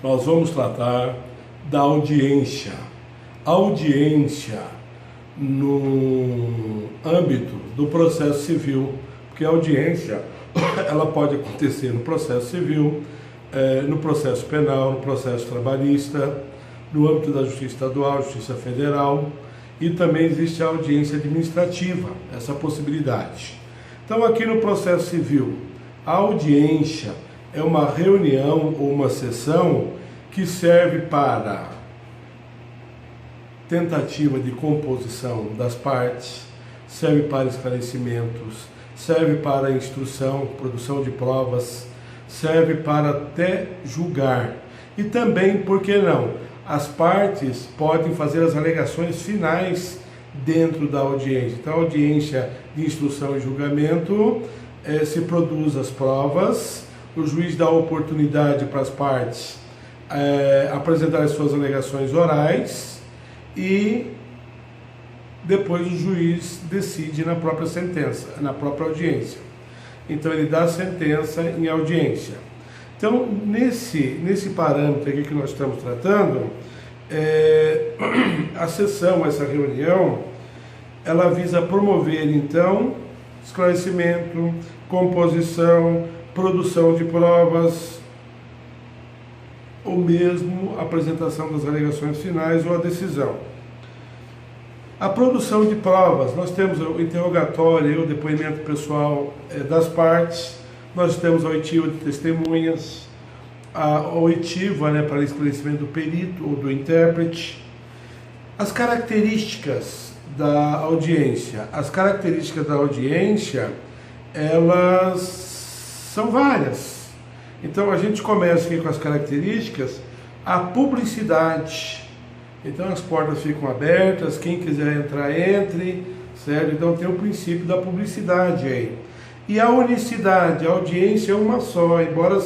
nós vamos tratar da audiência. Audiência no âmbito do processo civil, porque a audiência ela pode acontecer no processo civil, no processo penal, no processo trabalhista, no âmbito da Justiça Estadual, Justiça Federal, e também existe a audiência administrativa, essa possibilidade. Então, aqui no processo civil, a audiência é uma reunião ou uma sessão que serve para tentativa de composição das partes, serve para esclarecimentos, serve para instrução, produção de provas, serve para até julgar. E também, por que não? As partes podem fazer as alegações finais dentro da audiência. Então, a audiência de instrução e julgamento se produz as provas, o juiz dá oportunidade para as partes apresentar as suas alegações orais e depois o juiz decide na própria sentença, na própria audiência. Então ele dá a sentença em audiência. Então nesse parâmetro aqui que nós estamos tratando, a sessão, essa reunião, ela visa promover então esclarecimento, composição, produção de provas, ou mesmo apresentação das alegações finais ou a decisão. A produção de provas, nós temos o interrogatório e o depoimento pessoal das partes, nós temos a oitiva de testemunhas, a oitiva para esclarecimento do perito ou do intérprete. As características da audiência. As características da audiência, elas são várias. Então a gente começa aqui com as características, a publicidade. Então as portas ficam abertas, quem quiser entrar, entre, certo? Então tem o princípio da publicidade aí. E a unicidade, a audiência é uma só, embora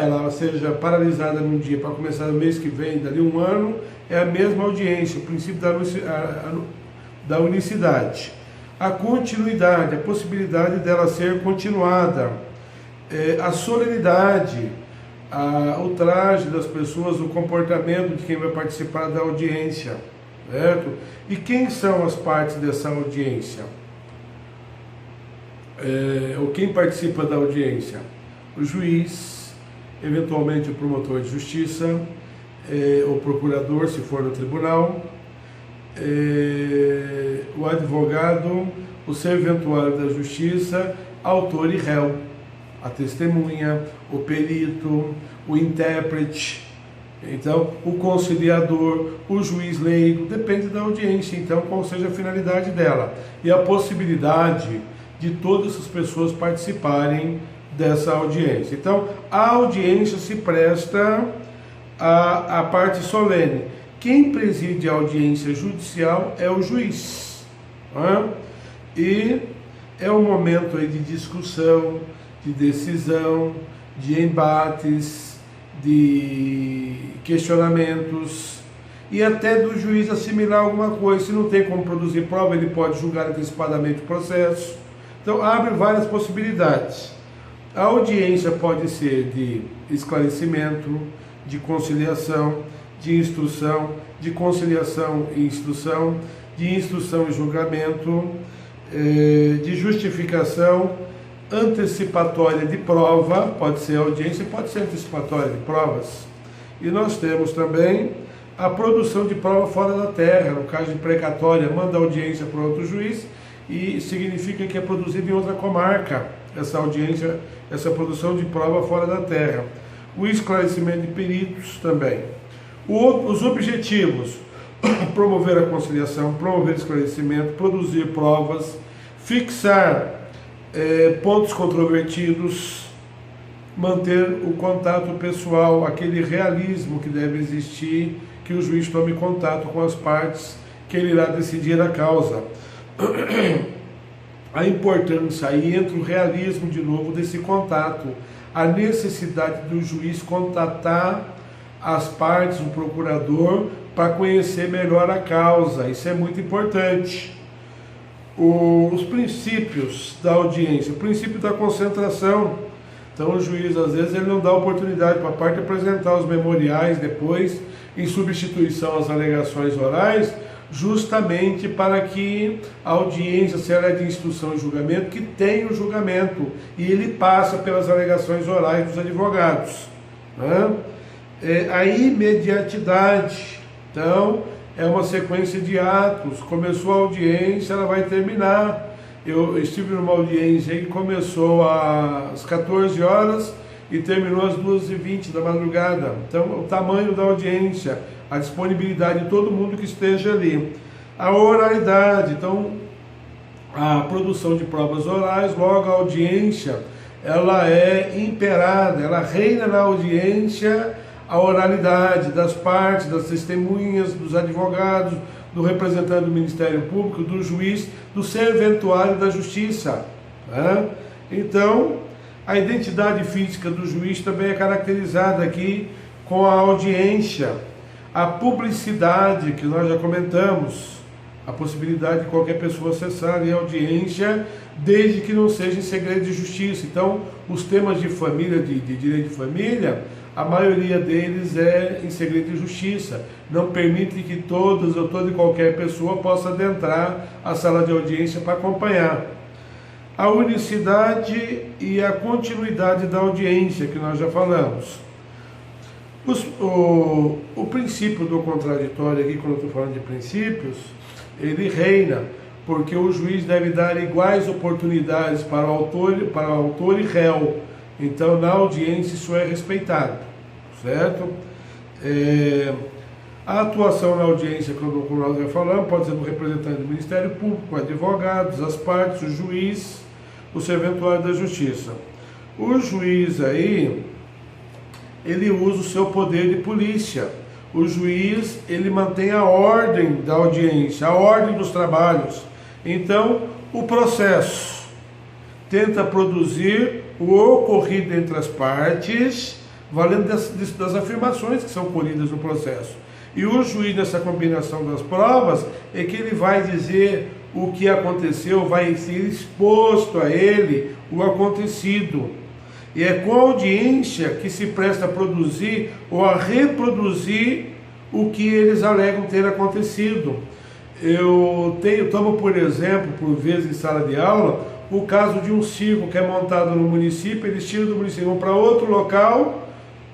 ela seja paralisada num dia para começar no mês que vem, dali um ano, é a mesma audiência, o princípio da unicidade. A continuidade, a possibilidade dela ser continuada. A solenidade, o traje das pessoas, o comportamento de quem vai participar da audiência, certo? E quem são as partes dessa audiência? Ou quem participa da audiência? O juiz, eventualmente o promotor de justiça, o procurador, se for no tribunal, o advogado, o serventuário da justiça, autor e réu, a testemunha, o perito, o intérprete, então o conciliador, o juiz leigo, depende da audiência, então qual seja a finalidade dela e a possibilidade de todas as pessoas participarem dessa audiência. Então a audiência se presta à parte solene. Quem preside a audiência judicial é o juiz, e é um momento aí de discussão, de decisão, de embates, de questionamentos e até do juiz assimilar alguma coisa. Se não tem como produzir prova, ele pode julgar antecipadamente o processo. Então abre várias possibilidades. A audiência pode ser de esclarecimento, de conciliação, de instrução, de conciliação e instrução, de instrução e julgamento, de justificação, antecipatória de prova, pode ser audiência, pode ser antecipatória de provas. E nós temos também a produção de prova fora da terra, no caso de precatória, manda audiência para outro juiz e significa que é produzido em outra comarca, essa audiência, essa produção de prova fora da terra. O esclarecimento de peritos também. Os objetivos: promover a conciliação, promover esclarecimento, produzir provas, fixar pontos controvertidos, manter o contato pessoal, aquele realismo que deve existir, que o juiz tome contato com as partes, que ele irá decidir a causa. A importância aí entra o realismo de novo desse contato, a necessidade do juiz contatar as partes, o procurador, para conhecer melhor a causa. Isso é muito importante. Os princípios da audiência, o princípio da concentração. Então o juiz, às vezes, ele não dá oportunidade para a parte apresentar os memoriais depois, em substituição às alegações orais, justamente para que a audiência, se ela é de instrução e julgamento, que tenha o julgamento, e ele passa pelas alegações orais dos advogados, né? A imediatidade, então, é uma sequência de atos. Começou a audiência, ela vai terminar. Eu estive numa audiência que começou às 14 horas e terminou às 2h20 da madrugada. Então, o tamanho da audiência, a disponibilidade de todo mundo que esteja ali. A oralidade, então, a produção de provas orais, logo a audiência, ela é imperada, ela reina na audiência a oralidade das partes, das testemunhas, dos advogados, do representante do Ministério Público, do juiz, do serventuário da Justiça, né? Então, a identidade física do juiz também é caracterizada aqui com a audiência, a publicidade, que nós já comentamos, a possibilidade de qualquer pessoa acessar a audiência, desde que não seja em segredo de justiça. Então, os temas de família, de direito de família, a maioria deles é em segredo de justiça. Não permite que todas ou toda e qualquer pessoa possa adentrar a sala de audiência para acompanhar. A unicidade e a continuidade da audiência, que nós já falamos. O princípio do contraditório aqui, quando eu estou falando de princípios, ele reina, porque o juiz deve dar iguais oportunidades para o autor e réu. Então, na audiência, isso é respeitado, certo? A atuação na audiência, como nós já falamos, pode ser do representante do Ministério Público, advogados, as partes, o juiz, o serventuário da Justiça. O juiz aí, ele usa o seu poder de polícia. O juiz, ele mantém a ordem da audiência, a ordem dos trabalhos. Então, o processo tenta produzir o ocorrido entre as partes, valendo das afirmações que são colhidas no processo. E o juiz, nessa combinação das provas, é que ele vai dizer o que aconteceu, vai ser exposto a ele o acontecido. E é com a audiência que se presta a produzir ou a reproduzir o que eles alegam ter acontecido. Eu tomo por exemplo, por vezes em sala de aula, o caso de um circo que é montado no município, eles tiram do município, vão para outro local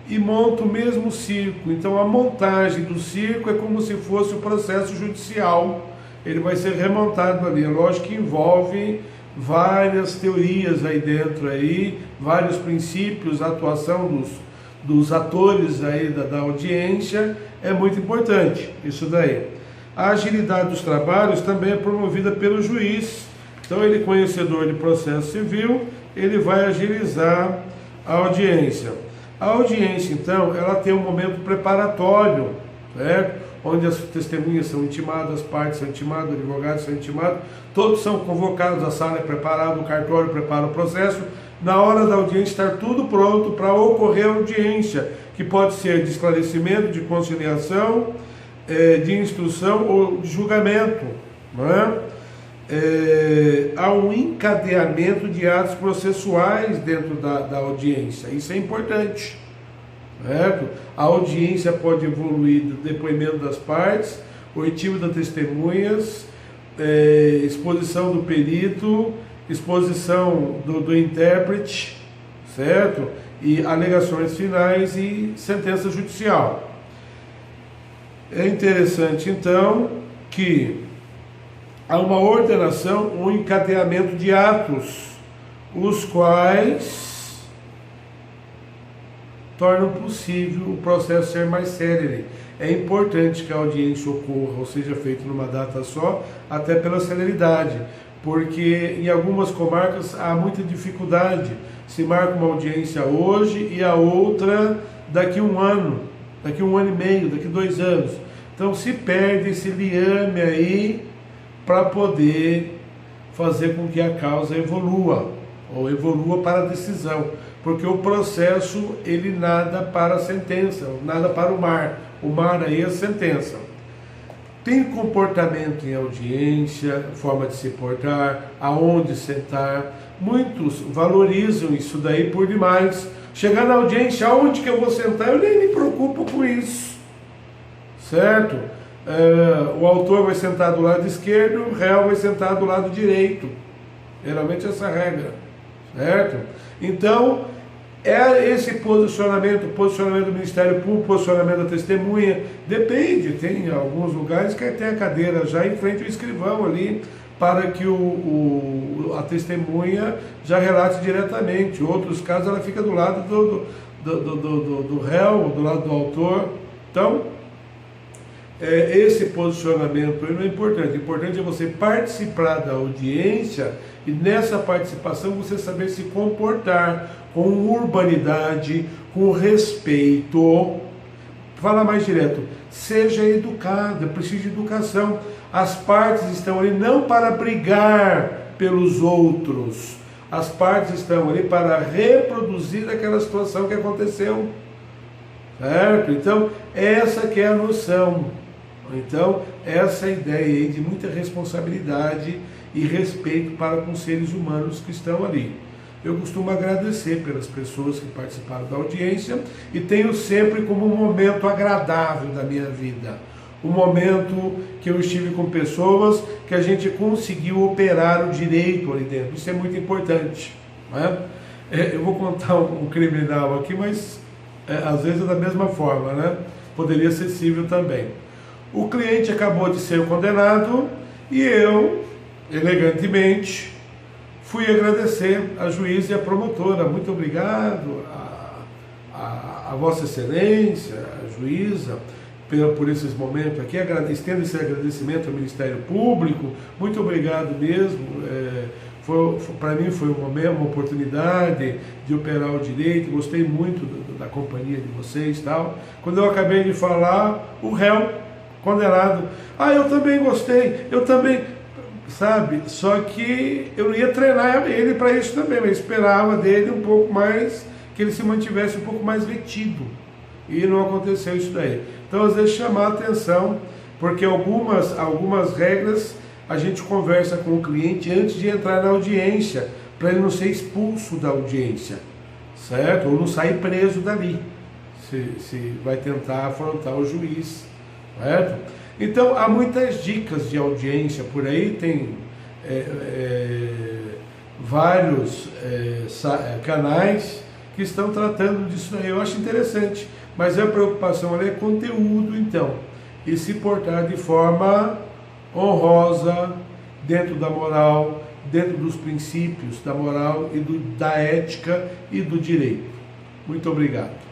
e montam o mesmo circo. Então a montagem do circo é como se fosse o processo judicial, ele vai ser remontado ali. É lógico que envolve várias teorias aí dentro, aí, vários princípios, a atuação dos atores aí da audiência é muito importante, isso daí. A agilidade dos trabalhos também é promovida pelo juiz. Então, ele, conhecedor de processo civil, ele vai agilizar a audiência. A audiência, então, ela tem um momento preparatório, certo? Onde as testemunhas são intimadas, as partes são intimadas, os advogados são intimados, todos são convocados, a sala é preparada, o cartório prepara o processo. Na hora da audiência, estar tudo pronto para ocorrer a audiência, que pode ser de esclarecimento, de conciliação, de instrução ou de julgamento, não é? Há um encadeamento de atos processuais dentro da audiência, isso é importante, certo? A audiência pode evoluir do depoimento das partes, oitiva das testemunhas, exposição do perito, exposição do intérprete, certo? E alegações finais e sentença judicial. É interessante, então, que há uma ordenação, um encadeamento de atos, os quais tornam possível o processo ser mais célere. É importante que a audiência ocorra ou seja feita numa data só, até pela celeridade, porque em algumas comarcas há muita dificuldade. Se marca uma audiência hoje e a outra daqui a um ano e meio, daqui a 2 anos. Então se perde esse liame aí para poder fazer com que a causa evolua, ou evolua para a decisão, porque o processo, ele nada para a sentença, nada para o mar aí é a sentença. Tem comportamento em audiência, forma de se portar, aonde sentar, muitos valorizam isso daí por demais. Chegar na audiência, aonde que eu vou sentar? Eu nem me preocupo com isso, certo? O autor vai sentar do lado esquerdo, o réu vai sentar do lado direito. Geralmente essa regra, certo? Então, esse posicionamento do Ministério Público, posicionamento da testemunha, depende, tem alguns lugares que tem a cadeira já em frente ao escrivão ali, para que a testemunha já relate diretamente. Em outros casos ela fica do lado do réu, do lado do autor. Então, esse posicionamento não é importante. O importante é você participar da audiência e nessa participação você saber se comportar com urbanidade, com respeito. Fala mais direto, seja educada, precisa de educação. As partes estão ali não para brigar pelos outros, as partes estão ali para reproduzir aquela situação que aconteceu, certo? Então, essa que é a noção. Então, essa ideia aí de muita responsabilidade e respeito para com os seres humanos que estão ali. Eu costumo agradecer pelas pessoas que participaram da audiência e tenho sempre como um momento agradável da minha vida. O momento que eu estive com pessoas que a gente conseguiu operar o direito ali dentro. Isso é muito importante, né? Eu vou contar um criminal aqui, mas às vezes é da mesma forma, né? Poderia ser civil também. O cliente acabou de ser condenado e eu, elegantemente, fui agradecer a juíza e a promotora. Muito obrigado a Vossa Excelência, a juíza, por esses momentos aqui. Estendo esse agradecimento ao Ministério Público. Muito obrigado mesmo. Para mim foi uma oportunidade de operar o direito. Gostei muito da companhia de vocês, tal. Quando eu acabei de falar, o réu condenado: eu também gostei, eu também, sabe? Só que eu ia treinar ele para isso também, mas esperava dele um pouco mais, que ele se mantivesse um pouco mais retido, e não aconteceu isso daí. Então, às vezes, chamar a atenção, porque algumas regras a gente conversa com o cliente antes de entrar na audiência, para ele não ser expulso da audiência, certo? Ou não sair preso dali, se vai tentar afrontar o juiz, certo? Então, há muitas dicas de audiência por aí, tem vários canais que estão tratando disso aí. Eu acho interessante, mas a preocupação ali é conteúdo, então, e se portar de forma honrosa, dentro da moral, dentro dos princípios da moral e da ética e do direito. Muito obrigado.